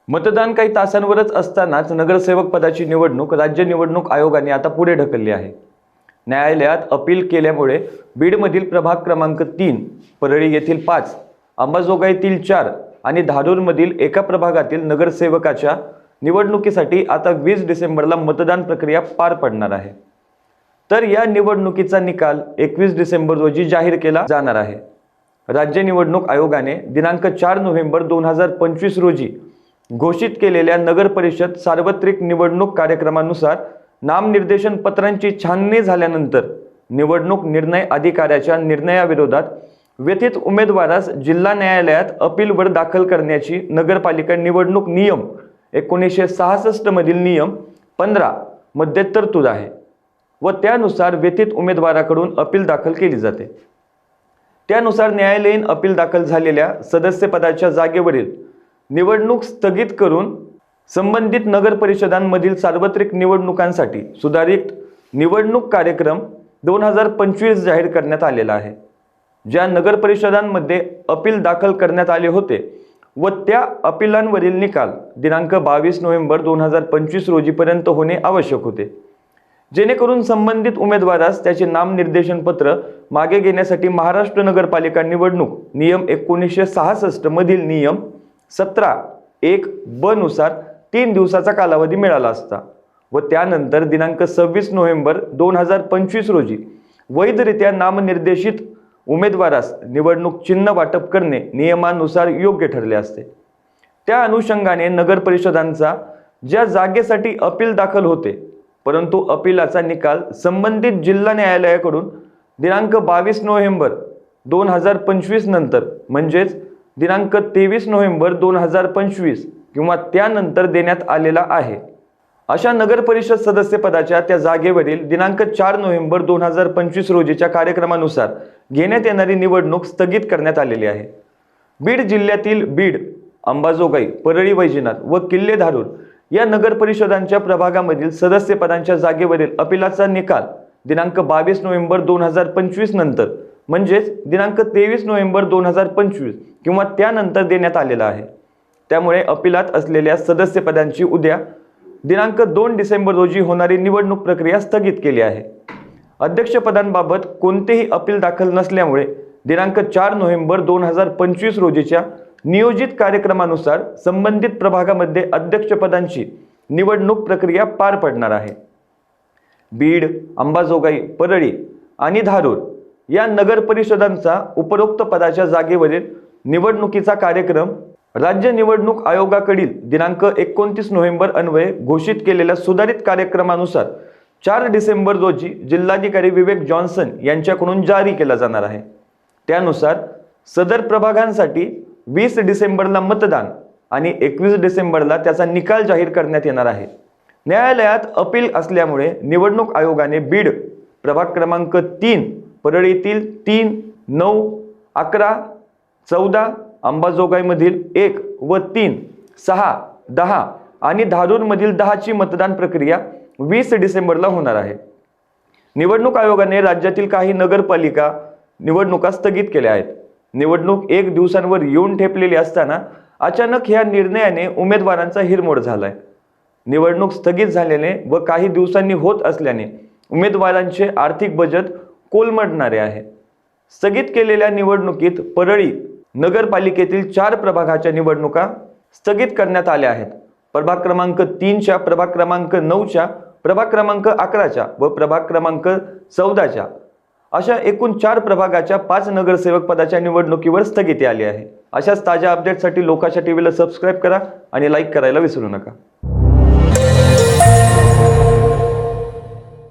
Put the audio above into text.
मतदान काही तासांवरच असतानाच नगरसेवक पदाची निवडणूक राज्य निवडणूक आयोगाने आता पुढे ढकलली आहे। न्यायालयात अपील केल्यामुळे बीडमधील प्रभाग क्रमांक 3, परळी येथील 5, अंबाजोगाईतील 4 आणि धारूरमधील एका प्रभागातील नगरसेवकाच्या निवडणुकीसाठी आता 20 डिसेंबरला मतदान प्रक्रिया पार पडणार आहे। तर या निवडणुकीचा निकाल 21 डिसेंबर रोजी जाहीर केला जाणार आहे। राज्य निवडणूक आयोगाने दिनांक 4 नोव्हेंबर 2025 रोजी घोषित केलेल्या नगर परिषद सार्वत्रिक निवडणूक कार्यक्रमानुसार नामनिर्देशन पत्रांची छाननी झाल्यानंतर निवडणूक निर्णय अधिकाऱ्याच्या निर्णयाविरोधात व्यथित उमेदवारास जिल्हा न्यायालयात अपीलवर दाखल करण्याची नगरपालिका निवडणूक नियम 1966 मधील नियम 15 मध्ये तरतूद आहे व त्यानुसार व्यथित उमेदवाराकडून अपील दाखल केली जाते। त्यानुसार न्यायालयीन अपील दाखल झालेल्या सदस्यपदाच्या जागेवरील निवडणूक स्थगित करून संबंधित नगर परिषदांमधील सार्वत्रिक निवडणुकांसाठी सुधारित निवडणूक कार्यक्रम 2025 जाहीर करण्यात आलेला आहे। ज्या नगर परिषदांमध्ये अपील दाखल करण्यात आले होते व त्या अपीलांवरील निकाल दिनांक 22 नोव्हेंबर 2025 रोजीपर्यंत होणे आवश्यक होते, जेणेकरून संबंधित उमेदवारास त्याचे नामनिर्देशन पत्र मागे घेण्यासाठी महाराष्ट्र नगरपालिका निवडणूक नियम 1966 मधील नियम 17(1)(ब) नुसार 3 दिवसाचा कालावधी मिळाला असता व त्यानंतर दिनांक 26 नोव्हेंबर 2025 रोजी वैधरित्या नामनिर्देशित उमेदवारास निवडणूक चिन्ह वाटप करणे नियमानुसार योग्य ठरले असते। त्या अनुषंगाने नगर परिषदांचा ज्या जागेसाठी अपील दाखल होते परंतु अपीलाचा निकाल संबंधित जिल्हा न्यायालयाकडून दिनांक 22 नोव्हेंबर 2025 नंतर म्हणजेच दिनांक 23 नोव्हेंबर 2025 किंवा त्यानंतर देण्यात आलेला आहे, अशा नगर परिषद सदस्यपदाच्या त्या जागेवरील दिनांक 4 नोव्हेंबर 2025 रोजीच्या कार्यक्रमानुसार घेण्यात येणारी निवडणूक स्थगित करण्यात आलेली आहे। बीड जिल्ह्यातील बीड, अंबाजोगाई, परळी वैजनाथ व किल्ले धारूर या नगर परिषदांच्या प्रभागामधील सदस्यपदांच्या जागेवरील अपीलाचा निकाल दिनांक 22 नोव्हेंबर 2025 नंतर म्हणजेच दिनांक 23 नोव्हेंबर 2025 किंवा त्यानंतर देण्यात आलेला आहे। त्यामुळे अपीलात असलेल्या सदस्यपदांची उद्या दिनांक 2 डिसेंबर रोजी होणारी निवडणूक प्रक्रिया स्थगित केली आहे। अध्यक्षपदांबाबत कोणतेही अपील दाखल नसल्यामुळे दिनांक 4 नोव्हेंबर 2025 रोजीच्या नियोजित कार्यक्रमानुसार संबंधित प्रभागामध्ये अध्यक्षपदांची निवडणूक प्रक्रिया पार पडणार आहे। बीड, अंबाजोगाई, परळी आणि धारूर या नगर परिषदांचा उपरोक्त पदाच्या जागेवरील निवडणुकीचा कार्यक्रम राज्य निवडणूक आयोगाकडील दिनांक 29 नोव्हेंबर अन्वये घोषित केलेल्या सुधारित कार्यक्रमानुसार 4 डिसेंबर रोजी जिल्हाधिकारी विवेक जॉन्सन यांच्याकडून जारी केला जाणार आहे। त्यानुसार सदर प्रभागांसाठी 20 डिसेंबरला मतदान आणि 21 डिसेंबरला त्याचा निकाल जाहीर करण्यात येणार आहे। न्यायालयात अपील असल्यामुळे निवडणूक आयोगाने बीड प्रभाग क्रमांक 3, परळीतील 3, 9, 11, 14, अंबाजोगाईमधील 1 व 3, 6, 10 आणि धारूरमधील 10 ची मतदान प्रक्रिया 20 डिसेंबरला होणार आहे। निवडणूक आयोगाने राज्यातील काही नगरपालिका निवडणुका स्थगित केल्या आहेत। निवडणूक 1 दिवसांवर येऊन ठेपलेली असताना अचानक ह्या निर्णयाने उमेदवारांचा हिरमोड झालाय। निवडणूक स्थगित झाल्याने व काही दिवसांनी होत असल्याने उमेदवारांचे आर्थिक बजेट कोलमडणारे आहे। स्थगित केलेल्या निवडणुकीत परळी नगरपालिकेतील 4 प्रभागाच्या निवडणुका स्थगित करण्यात आल्या आहेत। प्रभाग क्रमांक 3च्या, प्रभाग क्रमांक 9च्या, प्रभाग क्रमांक 11च्या व प्रभाग क्रमांक 14च्या अशा एकूण 4 प्रभागाच्या 5 नगरसेवक पदाच्या निवडणुकीवर स्थगिती आली आहे। अशाच ताज्या अपडेटसाठी लोकाशा टीव्हीला सबस्क्राईब करा आणि लाईक करायला विसरू नका।